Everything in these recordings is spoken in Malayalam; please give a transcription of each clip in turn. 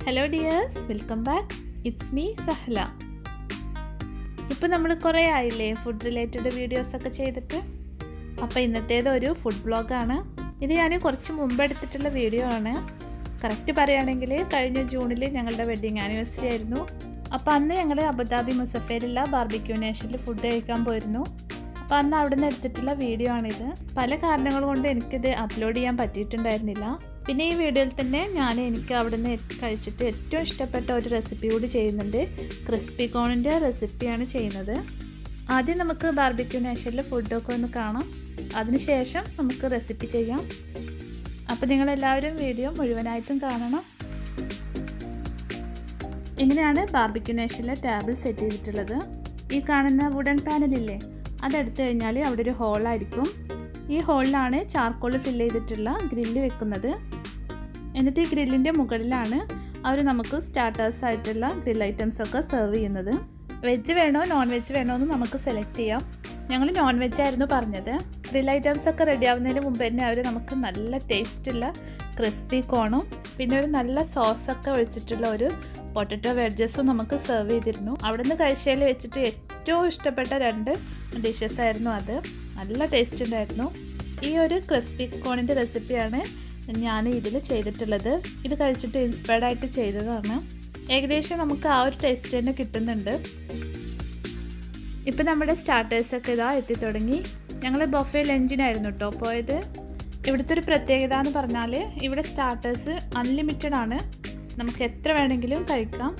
Hello dears, welcome back. It's me Sahla. ഇപ്പോൾ നമ്മൾ കുറേ ആയില്ലേ ഫുഡ് റിലേറ്റഡ് വീഡിയോസ് ഒക്കെ ചെയ്തിട്ട്. അപ്പോൾ ഇന്നത്തേത് ഒരു ഫുഡ് വ്ളോഗാണ്. ഇത് ഞാൻ കുറച്ച് മുമ്പ് എടുത്തിട്ടുള്ള വീഡിയോ ആണ്. കറക്റ്റ് പറയുകയാണെങ്കിൽ കഴിഞ്ഞ ജൂണിൽ ഞങ്ങളുടെ വെഡ്ഡിങ് ആനിവേഴ്സറി ആയിരുന്നു. അപ്പോൾ അന്ന് ഞങ്ങൾ അബുദാബി മുസഫയിലുള്ള ബാർബിക്യൂ നേഷനിൽ ഫുഡ് കഴിക്കാൻ പോയിരുന്നു. അപ്പോൾ അന്ന് അവിടെ നിന്ന് എടുത്തിട്ടുള്ള വീഡിയോ ആണിത്. പല കാരണങ്ങൾ കൊണ്ട് എനിക്കിത് അപ്ലോഡ് ചെയ്യാൻ പറ്റിയിട്ടുണ്ടായിരുന്നില്ല. പിന്നെ ഈ വീഡിയോയിൽ തന്നെ എനിക്ക് അവിടെ നിന്ന് കഴിച്ചിട്ട് ഏറ്റവും ഇഷ്ടപ്പെട്ട ഒരു റെസിപ്പി കൂടി ചെയ്യുന്നുണ്ട്. ക്രിസ്പി കോണിൻ്റെ റെസിപ്പിയാണ് ചെയ്യുന്നത്. ആദ്യം നമുക്ക് ബാർബിക്യൂ നേഷനിൽ ഫുഡൊക്കെ ഒന്ന് കാണാം, അതിനുശേഷം നമുക്ക് റെസിപ്പി ചെയ്യാം. അപ്പോൾ നിങ്ങളെല്ലാവരും വീഡിയോ മുഴുവനായിട്ടും കാണണം. ഇങ്ങനെയാണ് ബാർബിക്യൂ നേഷനിലെ ടേബിൾ സെറ്റ് ചെയ്തിട്ടുള്ളത്. ഈ കാണുന്ന വുഡൻ പാനലില്ലേ, അതെടുത്തു കഴിഞ്ഞാൽ അവിടെ ഒരു ഹോളായിരിക്കും. ഈ ഹോളിലാണ് ചാർക്കോൾ ഫില്ല് ചെയ്തിട്ടുള്ള ഗ്രില്ല് വെക്കുന്നത്. എന്നിട്ട് ഈ ഗ്രില്ലിൻ്റെ മുകളിലാണ് അവർ നമുക്ക് സ്റ്റാർട്ടേഴ്സ് ആയിട്ടുള്ള ഗ്രിൽ ഐറ്റംസൊക്കെ സെർവ് ചെയ്യുന്നത്. വെജ് വേണോ നോൺ വെജ് വേണോ എന്ന് നമുക്ക് സെലക്ട് ചെയ്യാം. ഞങ്ങൾ നോൺ വെജ് ആയിരുന്നു പറഞ്ഞത്. ഗ്രിൽ ഐറ്റംസൊക്കെ റെഡി ആവുന്നതിന് മുമ്പ് തന്നെ അവർ നമുക്ക് നല്ല ടേസ്റ്റുള്ള ക്രിസ്പി കോണും പിന്നെ ഒരു നല്ല സോസൊക്കെ ഒഴിച്ചിട്ടുള്ള ഒരു പൊട്ടറ്റോ വെഡ്ജസും നമുക്ക് സെർവ് ചെയ്തിരുന്നു. അവിടെ നിന്ന് കഴിച്ചതിൽ വെച്ചിട്ട് ഏറ്റവും ഇഷ്ടപ്പെട്ട 2 ഡിഷസ് ആയിരുന്നു അത്. നല്ല ടേസ്റ്റ് ഉണ്ടായിരുന്നു. ഈ ഒരു ക്രിസ്പി കോണിൻ്റെ റെസിപ്പിയാണ് ഞാൻ ഇതിൽ ചെയ്തിട്ടുള്ളത്. ഇത് കഴിച്ചിട്ട് ഇൻസ്പയർഡ് ആയിട്ട് ചെയ്തതാണ്. ഏകദേശം നമുക്ക് ആ ഒരു ടേസ്റ്റ് തന്നെ കിട്ടുന്നുണ്ട്. ഇപ്പം നമ്മുടെ സ്റ്റാർട്ടേഴ്സൊക്കെ ഇതാ എത്തി തുടങ്ങി. ഞങ്ങൾ ബൊഫേ ലഞ്ചിനായിരുന്നു കേട്ടോ പോയത്. ഇവിടുത്തെ ഒരു പ്രത്യേകത എന്ന് പറഞ്ഞാൽ ഇവിടെ സ്റ്റാർട്ടേഴ്സ് അൺലിമിറ്റഡ് ആണ്. നമുക്ക് എത്ര വേണമെങ്കിലും കഴിക്കാം.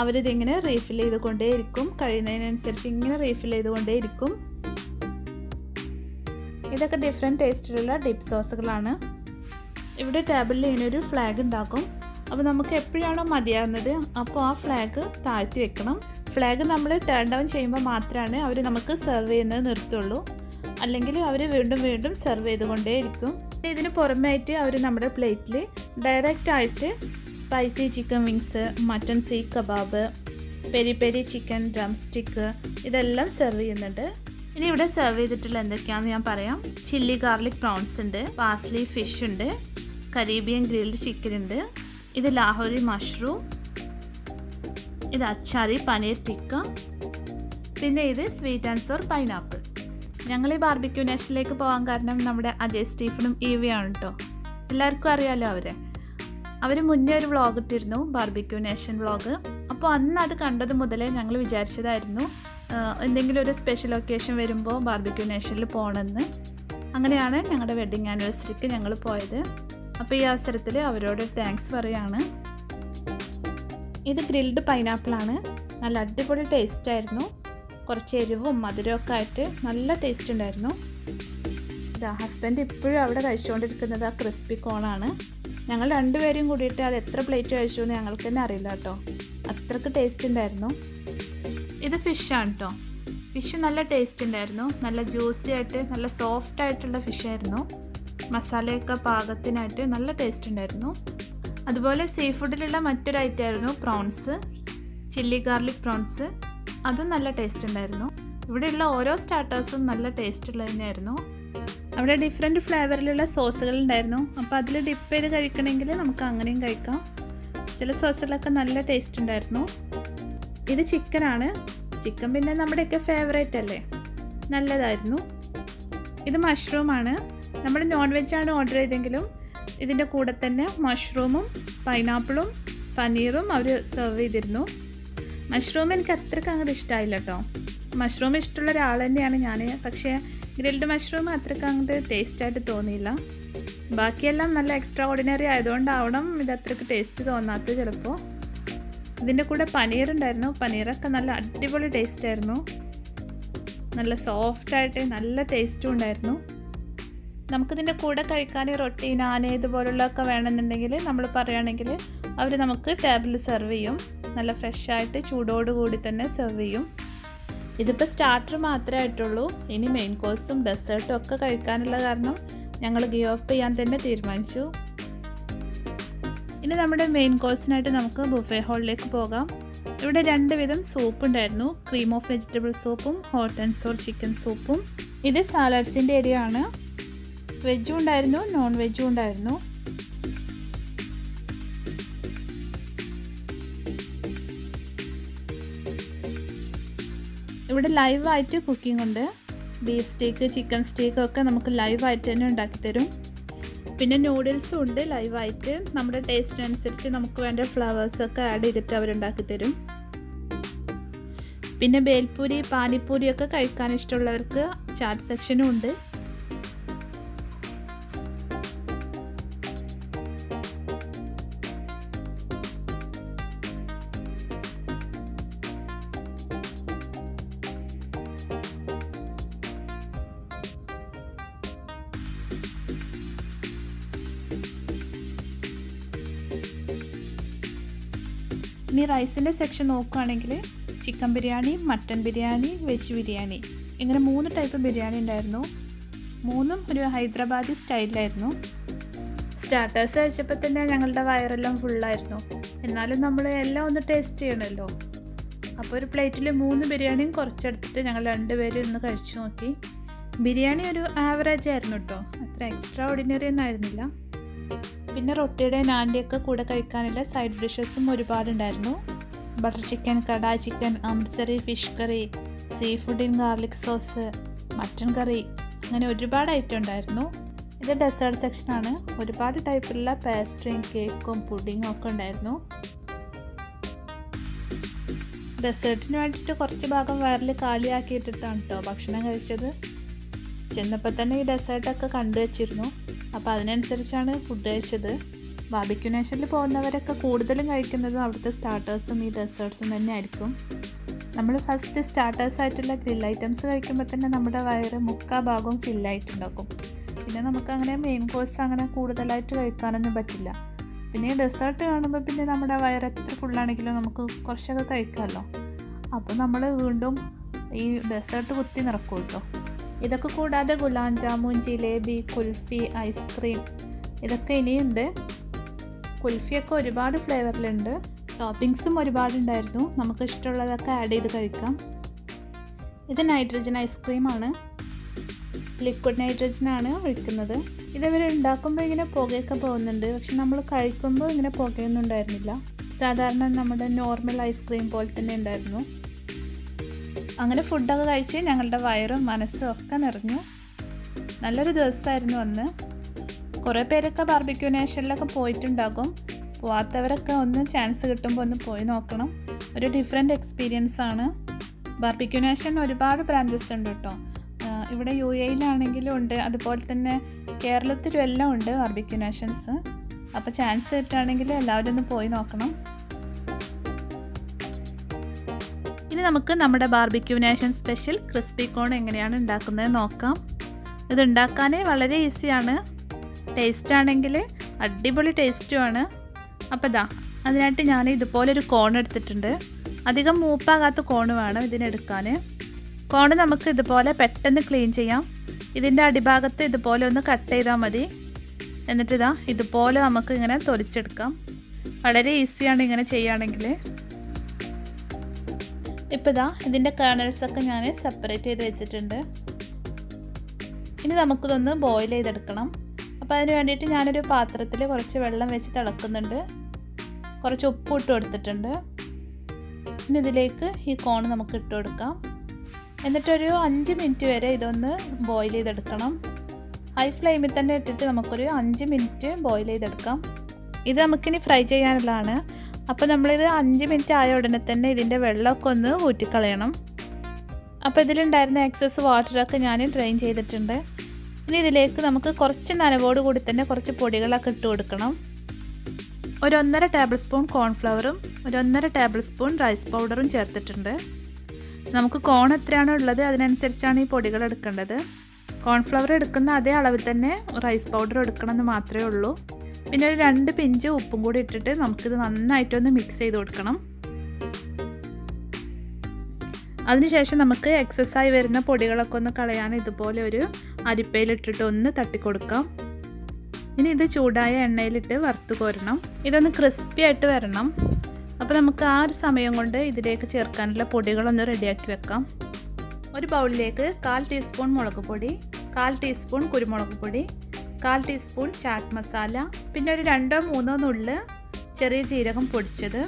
അവരിതിങ്ങനെ റീഫിൽ ചെയ്തുകൊണ്ടേയിരിക്കും. കഴിയുന്നതിനനുസരിച്ച് ഇങ്ങനെ റീഫിൽ ചെയ്തുകൊണ്ടേയിരിക്കും. ഇതൊക്കെ ഡിഫറെൻറ്റ് ടേസ്റ്റിലുള്ള ഡിപ്പ് സോസുകളാണ്. ഇവിടെ ടേബിളിൽ ഇങ്ങനൊരു ഫ്ലാഗ് ഉണ്ടാക്കും. അപ്പോൾ നമുക്ക് എപ്പോഴാണോ മതിയാകുന്നത് അപ്പോൾ ആ ഫ്ലാഗ് താഴ്ത്തി വെക്കണം. ഫ്ലാഗ് നമ്മൾ ടേൺ ഡൗൺ ചെയ്യുമ്പോൾ മാത്രമാണ് അവർ നമുക്ക് സെർവ് ചെയ്യുന്നത് നിർത്തുള്ളൂ. അല്ലെങ്കിൽ അവർ വീണ്ടും വീണ്ടും സെർവ് ചെയ്തുകൊണ്ടേയിരിക്കും. ഇതിന് പുറമായിട്ട് അവർ നമ്മുടെ പ്ലേറ്റിൽ ഡയറക്റ്റായിട്ട് spicy chicken wings, mutton seekh kebab, peri peri chicken drumstick ഇതെല്ലാം സെർവ് ചെയ്യുന്നുണ്ട്. ഇനി ഇവിടെ സെർവ് ചെയ്തിട്ടുള്ള എന്തൊക്കെയാണെന്ന് ഞാൻ പറയാം. ചില്ലി ഗാർലിക് പ്രോൺസ് ഉണ്ട്, പാസ്ലി ഫിഷ് ഉണ്ട്, കരീബിയൻ ഗ്രിൽഡ് ചിക്കൻ ഉണ്ട്, ഇത് ലാഹോറി മഷ്റൂം, ഇത് അച്ചാറി പനീർ ടിക്ക, പിന്നെ ഇത് സ്വീറ്റ് ആൻഡ് സോർ പൈനാപ്പിൾ. ഞങ്ങൾ ഈ ബാർബിക്യൂ നേഷനിലേക്ക് പോകാൻ കാരണം നമ്മുടെ അജയ് സ്റ്റീഫനും ഈവിയാണ് കേട്ടോ. എല്ലാവർക്കും അറിയാമല്ലോ അവർ മുന്നേ ഒരു വ്ളോഗ് ഇട്ടിരുന്നു, ബാർബിക്യൂ നേഷൻ വ്ളോഗ്. അപ്പോൾ അന്ന് അത് കണ്ടത് മുതലേ ഞങ്ങൾ വിചാരിച്ചതായിരുന്നു എന്തെങ്കിലും ഒരു സ്പെഷ്യൽ ഒക്കേഷൻ വരുമ്പോൾ ബാർബിക്യൂ നേഷനിൽ പോകണമെന്ന്. അങ്ങനെയാണ് ഞങ്ങളുടെ വെഡ്ഡിങ് ആനിവേഴ്സറിക്ക് ഞങ്ങൾ പോയത്. അപ്പോൾ ഈ അവസരത്തിൽ അവരോട് താങ്ക്സ് പറയുകയാണ്. ഇത് ഗ്രിൽഡ് പൈനാപ്പിളാണ്. നല്ല അടിപൊളി ടേസ്റ്റായിരുന്നു. കുറച്ച് എരിവും മധുരമൊക്കെ ആയിട്ട് നല്ല ടേസ്റ്റ് ഉണ്ടായിരുന്നു. ഇതാ ഹസ്ബൻഡ് ഇപ്പോഴും അവിടെ കഴിച്ചുകൊണ്ടിരിക്കുന്നത് ആ ക്രിസ്പി കോണാണ്. ഞങ്ങൾ 2 പേരും കൂടിയിട്ട് അത് എത്ര പ്ലേറ്റ് കഴിച്ചു എന്ന് ഞങ്ങൾക്ക് തന്നെ അറിയില്ല കേട്ടോ. അത്രയ്ക്ക് ടേസ്റ്റ് ഉണ്ടായിരുന്നു. ഇത് ഫിഷാണ് കേട്ടോ. ഫിഷ് നല്ല ടേസ്റ്റ് ഉണ്ടായിരുന്നു. നല്ല ജ്യൂസി ആയിട്ട് നല്ല സോഫ്റ്റ് ആയിട്ടുള്ള ഫിഷായിരുന്നു. മസാലയൊക്കെ പാകത്തിനായിട്ട് നല്ല ടേസ്റ്റ് ഉണ്ടായിരുന്നു. അതുപോലെ സീ ഫുഡിലുള്ള മറ്റൊരു ഐറ്റം ആയിരുന്നു പ്രോൺസ്, ചില്ലി ഗാർലിക് പ്രോൺസ്. അതും നല്ല ടേസ്റ്റ് ഉണ്ടായിരുന്നു. ഇവിടെയുള്ള ഓരോ സ്റ്റാർട്ടേഴ്സും നല്ല ടേസ്റ്റ് ഉള്ളത് തന്നെയായിരുന്നു. അവിടെ ഡിഫറെൻറ്റ് ഫ്ലേവറിലുള്ള സോസുകൾ ഉണ്ടായിരുന്നു. അപ്പോൾ അതിൽ ഡിപ്പ് ചെയ്ത് കഴിക്കണമെങ്കിൽ നമുക്ക് അങ്ങനെയും കഴിക്കാം. ചില സോസുകളൊക്കെ നല്ല ടേസ്റ്റ് ഉണ്ടായിരുന്നു. ഇത് ചിക്കനാണ്. ചിക്കൻ പിന്നെ നമ്മുടെയൊക്കെ ഫേവറേറ്റ് അല്ലേ, നല്ലതായിരുന്നു. ഇത് മഷ്റൂമാണ്. നമ്മൾ നോൺ വെജാണ് ഓർഡർ ചെയ്തെങ്കിലും ഇതിൻ്റെ കൂടെ തന്നെ മഷ്റൂമും പൈനാപ്പിളും പനീറും അവർ സെർവ് ചെയ്തിരുന്നു. മഷ്റൂം എനിക്ക് അത്രയ്ക്ക് അങ്ങോട്ട് ഇഷ്ടമായില്ല കേട്ടോ. മഷ്റൂം ഇഷ്ടമുള്ള ഒരാൾ തന്നെയാണ് ഞാൻ. പക്ഷേ ഗ്രിൽഡ് മഷ്റൂം അത്രയ്ക്ക് അങ്ങോട്ട് ടേസ്റ്റായിട്ട് തോന്നിയില്ല. ബാക്കിയെല്ലാം നല്ല എക്സ്ട്രാ ഓർഡിനറി ആയതുകൊണ്ടാവണം ഇത് അത്രയ്ക്ക് ടേസ്റ്റ് തോന്നാത്തത് ചിലപ്പോൾ. ഇതിൻ്റെ കൂടെ പനീർ ഉണ്ടായിരുന്നു. പനീറൊക്കെ നല്ല അടിപൊളി ടേസ്റ്റ് ആയിരുന്നു. നല്ല സോഫ്റ്റായിട്ട് നല്ല ടേസ്റ്റും ഉണ്ടായിരുന്നു. നമുക്കിതിൻ്റെ കൂടെ കഴിക്കാൻ റൊട്ടി, നാൻ ഇതുപോലുള്ളതൊക്കെ വേണമെന്നുണ്ടെങ്കിൽ നമ്മൾ പറയുകയാണെങ്കിൽ അവർ നമുക്ക് ടേബിളിൽ സെർവ് ചെയ്യും. നല്ല ഫ്രഷായിട്ട് ചൂടോടുകൂടി തന്നെ സെർവ് ചെയ്യും. ഇതിപ്പോൾ സ്റ്റാർട്ടർ മാത്രമേ ആയിട്ടുള്ളൂ. ഇനി മെയിൻ കോഴ്സും ഡെസേർട്ടും ഒക്കെ കഴിക്കാനുള്ള കാരണം ഞങ്ങൾ ഗിവ് അപ്പ് ചെയ്യാൻ തന്നെ തീരുമാനിച്ചു. ഇനി നമ്മുടെ മെയിൻ കോഴ്സിനായിട്ട് നമുക്ക് ബുഫേ ഹാളിലേക്ക് പോകാം. ഇവിടെ 2 വിധം സൂപ്പ് ഉണ്ടായിരുന്നു. ക്രീം ഓഫ് വെജിറ്റബിൾ സൂപ്പും ഹോട്ട് ആൻഡ് സോർ ചിക്കൻ സൂപ്പും. ഇത് സാലഡ്സിൻ്റെ ഏരിയ ആണ്. വെജും ഉണ്ടായിരുന്നു, നോൺ വെജും ഉണ്ടായിരുന്നു. ഇവിടെ ലൈവായിട്ട് കുക്കിംഗ് ഉണ്ട്. ബീഫ് സ്റ്റേക്ക്, ചിക്കൻ സ്റ്റേക്ക് ഒക്കെ നമുക്ക് ലൈവായിട്ട് തന്നെ ഉണ്ടാക്കി തരും. പിന്നെ നൂഡിൽസും ഉണ്ട് ലൈവായിട്ട്. നമ്മുടെ ടേസ്റ്റിനനുസരിച്ച് നമുക്ക് വേണ്ട ഫ്ലവേഴ്സൊക്കെ ആഡ് ചെയ്തിട്ട് അവരുണ്ടാക്കി തരും. പിന്നെ ബേൽപൂരി, പാനിപ്പൂരിയൊക്കെ കഴിക്കാൻ ഇഷ്ടമുള്ളവർക്ക് ചാറ്റ് സെക്ഷനും ഉണ്ട്. ഇനി റൈസിൻ്റെ സെക്ഷൻ നോക്കുകയാണെങ്കിൽ chicken biryani, mutton biryani, veg biryani, ഇങ്ങനെ 3 ടൈപ്പ് ബിരിയാണി ഉണ്ടായിരുന്നു. 3ഉം ഒരു ഹൈദരാബാദി സ്റ്റൈലിലായിരുന്നു. സ്റ്റാർട്ടേഴ്സ് കഴിച്ചപ്പോൾ തന്നെ ഞങ്ങളുടെ വയറെല്ലാം ഫുള്ളായിരുന്നു. എന്നാലും നമ്മൾ എല്ലാം ഒന്ന് ടേസ്റ്റ് ചെയ്യണമല്ലോ. അപ്പോൾ ഒരു പ്ലേറ്റിൽ 3 ബിരിയാണിയും കുറച്ചെടുത്തിട്ട് ഞങ്ങൾ 2 പേരും ഇന്ന് കഴിച്ചു നോക്കി. ബിരിയാണി ഒരു ആവറേജ് ആയിരുന്നു കേട്ടോ, അത്ര എക്സ്ട്രാ ഓർഡിനറി ഒന്നും ആയിരുന്നില്ല. പിന്നെ റൊട്ടിയുടെ നാൻ്റെയൊക്കെ കൂടെ കഴിക്കാനുള്ള സൈഡ് ഡിഷസും ഒരുപാടുണ്ടായിരുന്നു. Butter chicken, kadai chicken, Amritsari fish curry, seafood in garlic sauce, mutton curry, അങ്ങനെ ഒരുപാട് ഐറ്റം ഉണ്ടായിരുന്നു. ഇത് ഡെസേർട്ട് സെക്ഷനാണ്. ഒരുപാട് ടൈപ്പിലുള്ള പേസ്ട്രിയും കേക്കും പുഡിങ്ങും ഒക്കെ ഉണ്ടായിരുന്നു. ഡെസേർട്ടിന് വേണ്ടിയിട്ട് കുറച്ച് ഭാഗം വയറിൽ കാലിയാക്കിയിട്ടിട്ടാണ് കേട്ടോ ഭക്ഷണം കഴിച്ചത്. ചെന്നപ്പോൾ തന്നെ ഈ ഡെസേർട്ടൊക്കെ കണ്ടു വച്ചിരുന്നു. അപ്പോൾ അതിനനുസരിച്ചാണ് ഫുഡ് കഴിച്ചത്. ബാർബിക്യൂ നേഷനിൽ പോകുന്നവരൊക്കെ കൂടുതലും കഴിക്കുന്നത് അവിടുത്തെ സ്റ്റാർട്ടേഴ്സും ഈ ഡെസേർട്ട്സും തന്നെ ആയിരിക്കും. നമ്മൾ ഫസ്റ്റ് സ്റ്റാർട്ടേഴ്സായിട്ടുള്ള ഗ്രിൽ ഐറ്റംസ് കഴിക്കുമ്പോൾ തന്നെ നമ്മുടെ വയറ് 3/4 ഭാഗവും ഫില്ലായിട്ടുണ്ടാക്കും. പിന്നെ നമുക്കങ്ങനെ മെയിൻ കോഴ്സ് അങ്ങനെ കൂടുതലായിട്ട് കഴിക്കാനൊന്നും പറ്റില്ല. പിന്നെ ഈ ഡെസേർട്ട് കാണുമ്പോൾ പിന്നെ നമ്മുടെ വയറ് എത്ര ഫുള്ളാണെങ്കിലും നമുക്ക് കുറച്ചൊക്കെ കഴിക്കാമല്ലോ. അപ്പോൾ നമ്മൾ വീണ്ടും ഈ ഡെസേർട്ട് കുത്തി നിറക്കും കേട്ടോ. ഇതൊക്കെ കൂടാതെ ഗുലാബ് ജാമുൻ, ജിലേബി, കുൽഫി, ഐസ്ക്രീം ഇതൊക്കെ ഇനിയുണ്ട്. കുൽഫിയൊക്കെ ഒരുപാട് ഫ്ലേവറിലുണ്ട്. ടോപ്പിങ്സും ഒരുപാടുണ്ടായിരുന്നു. നമുക്ക് ഇഷ്ടമുള്ളതൊക്കെ ആഡ് ചെയ്ത് കഴിക്കാം. ഇത് നൈട്രജൻ ഐസ്ക്രീമാണ്. ലിക്വിഡ് നൈട്രജനാണ് ഒഴിക്കുന്നത്. ഇതവർ ഉണ്ടാക്കുമ്പോൾ ഇങ്ങനെ പുകയൊക്കെ പോകുന്നുണ്ട്. പക്ഷെ നമ്മൾ കഴിക്കുമ്പോൾ ഇങ്ങനെ പുകയൊന്നും ഉണ്ടായിരുന്നില്ല. സാധാരണ നമ്മുടെ നോർമൽ ഐസ്ക്രീം പോലെ തന്നെ ഉണ്ടായിരുന്നു. അങ്ങനെ ഫുഡൊക്കെ കഴിച്ച് ഞങ്ങളുടെ വയറും മനസ്സും ഒക്കെ നിറഞ്ഞു. നല്ലൊരു ദിവസമായിരുന്നു അന്ന്. കുറേ പേരൊക്കെ ബാർബിക്യൂ നേഷനിലൊക്കെ പോയിട്ടുണ്ടാകും. പോവാത്തവരൊക്കെ ഒന്ന് ചാൻസ് കിട്ടുമ്പോൾ ഒന്ന് പോയി നോക്കണം. ഒരു ഡിഫറെൻറ്റ് എക്സ്പീരിയൻസ് ആണ്. ബാർബിക്യൂ നേഷൻ ഒരുപാട് ബ്രാഞ്ചസ് ഉണ്ട് കേട്ടോ. ഇവിടെ UAE-യിലാണെങ്കിലും ഉണ്ട്, അതുപോലെ തന്നെ കേരളത്തിലും എല്ലാം ഉണ്ട് ബാർബിക്യൂ നേഷൻസ്. അപ്പോൾ ചാൻസ് കിട്ടുകയാണെങ്കിൽ എല്ലാവരും ഒന്ന് പോയി നോക്കണം. ഇനി നമുക്ക് നമ്മുടെ ബാർബിക്യൂ നേഷൻ സ്പെഷ്യൽ ക്രിസ്പി കോൺ എങ്ങനെയാണ് ഉണ്ടാക്കുന്നത് നോക്കാം. ഇത് ഉണ്ടാക്കാൻ വളരെ ഈസിയാണ്. ടേസ്റ്റ് ആണെങ്കിൽ അടിപൊളി ടേസ്റ്റുമാണ്. അപ്പോൾ അതിനായിട്ട് ഞാൻ ഇതുപോലൊരു കോൺ എടുത്തിട്ടുണ്ട്. അധികം മൂപ്പാകാത്ത കോൺ വേണം ഇതിനെടുക്കാൻ. കോൺ നമുക്ക് ഇതുപോലെ പെട്ടെന്ന് ക്ലീൻ ചെയ്യാം. ഇതിൻ്റെ അടിഭാഗത്ത് ഇതുപോലെ ഒന്ന് കട്ട് ചെയ്താൽ മതി. എന്നിട്ട് ഇതുപോലെ നമുക്ക് ഇങ്ങനെ തൊലിച്ചെടുക്കാം. വളരെ ഈസിയാണ് ഇങ്ങനെ ചെയ്യുകയാണെങ്കിൽ. ഇപ്പോൾ ഇതിൻ്റെ കേർണൽസൊക്കെ ഞാൻ സെപ്പറേറ്റ് ചെയ്ത് വെച്ചിട്ടുണ്ട്. ഇനി നമുക്കിതൊന്ന് ബോയിൽ ചെയ്തെടുക്കണം. അപ്പോൾ അതിന് വേണ്ടിയിട്ട് ഞാനൊരു പാത്രത്തിൽ കുറച്ച് വെള്ളം വെച്ച് തിളക്കുന്നുണ്ട്. കുറച്ച് ഉപ്പ് ഇട്ട് കൊടുത്തിട്ടുണ്ട്. ഇനി ഇതിലേക്ക് ഈ കോൺ നമുക്ക് ഇട്ട് കൊടുക്കാം. എന്നിട്ടൊരു 5 മിനിറ്റ് വരെ ഇതൊന്ന് ബോയിൽ ചെയ്തെടുക്കണം. ഹൈ ഫ്ലെയിമിൽ തന്നെ ഇട്ടിട്ട് നമുക്കൊരു 5 മിനിറ്റ് ബോയിൽ ചെയ്തെടുക്കാം. ഇത് നമുക്കിനി ഫ്രൈ ചെയ്യാനുള്ളതാണ്. അപ്പോൾ നമ്മളിത് 5 മിനിറ്റ് ആയ ഉടനെ തന്നെ ഇതിൻ്റെ വെള്ളമൊക്കെ ഒന്ന് ഊറ്റിക്കളയണം. അപ്പോൾ ഇതിലുണ്ടായിരുന്ന എക്സസ് വാട്ടറൊക്കെ ഞാൻ ഡ്രെയിൻ ചെയ്തിട്ടുണ്ട്. ഇനി ഇതിലേക്ക് നമുക്ക് കുറച്ച് നനവോട് കൂടി തന്നെ കുറച്ച് പൊടികളൊക്കെ ഇട്ട് കൊടുക്കണം. ഒരു 1.5 ടേബിൾ സ്പൂൺ കോൺഫ്ലവറും ഒരു 1.5 ടേബിൾ സ്പൂൺ റൈസ് പൗഡറും ചേർത്തിട്ടുണ്ട്. നമുക്ക് കോൺ എത്രയാണോ ഉള്ളത് അതിനനുസരിച്ചാണ് ഈ പൊടികൾ എടുക്കേണ്ടത്. കോൺഫ്ലവർ എടുക്കുന്ന അതേ അളവിൽ തന്നെ റൈസ് പൗഡർ എടുക്കണമെന്ന് മാത്രമേ ഉള്ളൂ. പിന്നെ ഒരു 2 പിഞ്ച് ഉപ്പും കൂടി ഇട്ടിട്ട് നമുക്കിത് നന്നായിട്ടൊന്ന് മിക്സ് ചെയ്ത് കൊടുക്കണം. അതിനുശേഷം നമുക്ക് എക്സസ്സായി വരുന്ന പൊടികളൊക്കെ ഒന്ന് കളയാൻ ഇതുപോലെ ഒരു അരിപ്പയിലിട്ടിട്ട് ഒന്ന് തട്ടിക്കൊടുക്കാം. ഇനി ഇത് ചൂടായ എണ്ണയിലിട്ട് വറുത്ത് കോരണം. ഇതൊന്ന് ക്രിസ്പി ആയിട്ട് വരണം. അപ്പോൾ നമുക്ക് ആ ഒരു സമയം കൊണ്ട് ഇതിലേക്ക് ചേർക്കാനുള്ള പൊടികളൊന്ന് റെഡിയാക്കി വെക്കാം. ഒരു ബൗളിലേക്ക് 1/4 ടീസ്പൂൺ മുളക് പൊടി, 1/4 ടീസ്പൂൺ കുരുമുളക് പൊടി, 1/4 ടീസ്പൂൺ ചാറ്റ് മസാല, പിന്നെ ഒരു 2-3 നുള്ള് ചെറിയ ജീരകം പൊടിച്ചത്,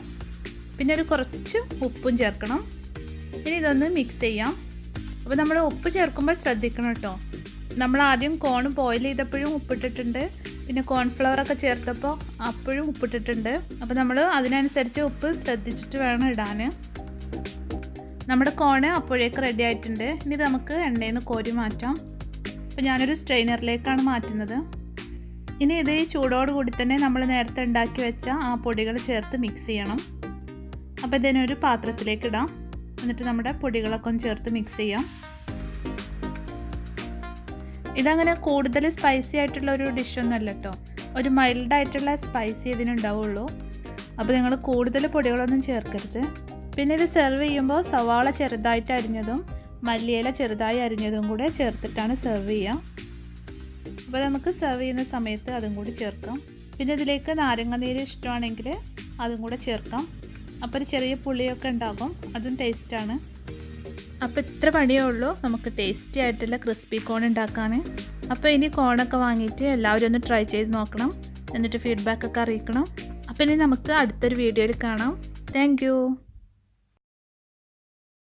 പിന്നെ ഒരു കുറച്ച് ഉപ്പും ചേർക്കണം. ഇനി ഇതൊന്ന് മിക്സ് ചെയ്യാം. അപ്പോൾ നമ്മൾ ഉപ്പ് ചേർക്കുമ്പോൾ ശ്രദ്ധിക്കണം കേട്ടോ. നമ്മൾ ആദ്യം കോൺ ബോയിൽ ചെയ്തപ്പോഴും ഉപ്പിട്ടിട്ടുണ്ട്, പിന്നെ കോൺഫ്ലവറൊക്കെ ചേർത്തപ്പോൾ അപ്പോഴും ഉപ്പിട്ടിട്ടുണ്ട്. അപ്പോൾ നമ്മൾ അതിനനുസരിച്ച് ഉപ്പ് ശ്രദ്ധിച്ചിട്ട് വേണം ഇടാൻ. നമ്മുടെ കോൺ അപ്പോഴേക്ക് റെഡി ആയിട്ടുണ്ട്. ഇനി നമുക്ക് എണ്ണയിൽ നിന്ന് കോരി മാറ്റാം. അപ്പോൾ ഞാനൊരു സ്ട്രെയിനറിലേക്കാണ് മാറ്റുന്നത്. ഇനി ഇത് ഈ ചൂടോടുകൂടി തന്നെ നമ്മൾ നേരത്തെ ഉണ്ടാക്കി വെച്ച ആ പൊടികൾ ചേർത്ത് മിക്സ് ചെയ്യണം. അപ്പോൾ ഇതിനൊരു പാത്രത്തിലേക്ക് ഇടാം. എന്നിട്ട് നമ്മുടെ പൊടികളൊക്കെ ഒന്ന് ചേർത്ത് മിക്സ് ചെയ്യാം. ഇതങ്ങനെ കൂടുതൽ സ്പൈസി ആയിട്ടുള്ള ഒരു ഡിഷൊന്നും അല്ല കേട്ടോ. ഒരു മൈൽഡായിട്ടുള്ള സ്പൈസി ഇതിനുണ്ടാവുള്ളൂ. അപ്പോൾ നിങ്ങൾ കൂടുതൽ പൊടികളൊന്നും ചേർക്കരുത്. പിന്നെ ഇത് സെർവ് ചെയ്യുമ്പോൾ സവാള ചെറുതായിട്ട് അരിഞ്ഞതും മല്ലിയില ചെറുതായി അരിഞ്ഞതും കൂടെ ചേർത്തിട്ടാണ് സെർവ് ചെയ്യുക. അപ്പോൾ നമുക്ക് സെർവ് ചെയ്യുന്ന സമയത്ത് അതും കൂടി ചേർക്കാം. പിന്നെ ഇതിലേക്ക് നാരങ്ങ നീര് ഇഷ്ടമാണെങ്കിൽ അതും കൂടെ ചേർക്കാം. അപ്പോൾ ഒരു ചെറിയ പുളിയൊക്കെ ഉണ്ടാകും, അതും ടേസ്റ്റാണ്. അപ്പോൾ ഇത്ര പണിയേ ഉള്ളൂ നമുക്ക് ടേസ്റ്റി ആയിട്ടുള്ള ക്രിസ്പി കോൺ ഉണ്ടാക്കാൻ. അപ്പോൾ ഇനി കോണൊക്കെ വാങ്ങിയിട്ട് എല്ലാവരും ഒന്ന് ട്രൈ ചെയ്ത് നോക്കണം. എന്നിട്ട് ഫീഡ്ബാക്കൊക്കെ അറിയിക്കണം. അപ്പോൾ ഇനി നമുക്ക് അടുത്തൊരു വീഡിയോയിൽ കാണാം. താങ്ക്